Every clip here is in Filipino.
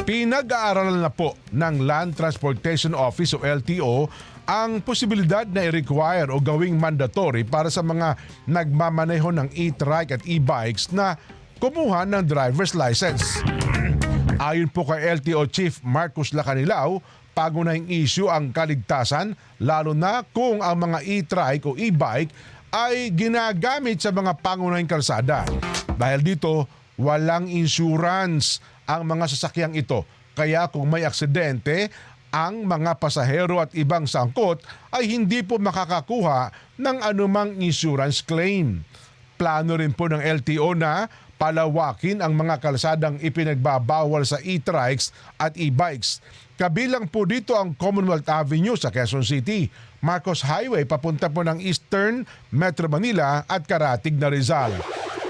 Pinag-aaralan na po ng Land Transportation Office o LTO ang posibilidad na i-require o gawing mandatory para sa mga nagmamaneho ng e-trike at e-bikes na kumuha ng driver's license. Ayon po kay LTO Chief Marcos Lacanilao, pagunahing issue ang kaligtasan lalo na kung ang mga e-trike o e-bike ay ginagamit sa mga pangunahing kalsada. Dahil dito, walang insurance ang mga sasakyang ito. Kaya kung may aksidente, ang mga pasahero at ibang sangkot ay hindi po makakakuha ng anumang insurance claim. Plano rin po ng LTO na palawakin ang mga kalsadang ipinagbabawal sa e-trikes at e-bikes. Kabilang po dito ang Commonwealth Avenue sa Quezon City, Marcos Highway papunta po ng Eastern, Metro Manila at Karatig na Rizal.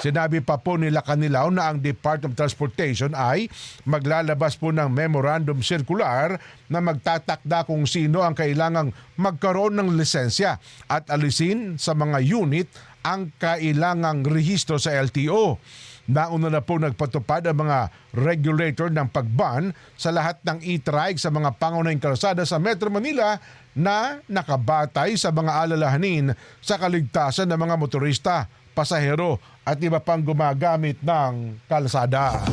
Sinabi pa po nila Lacanilao na ang Department of Transportation ay maglalabas po ng memorandum circular na magtatakda kung sino ang kailangang magkaroon ng lisensya at alisin sa mga unit ang kailangang rehistro sa LTO. Nauna na po nagpatupad ang mga regulator ng pagban sa lahat ng e-trike sa mga pangunahing kalsada sa Metro Manila na nakabatay sa mga alalahanin sa kaligtasan ng mga motorista, pasahero at iba pang gumagamit ng kalsada.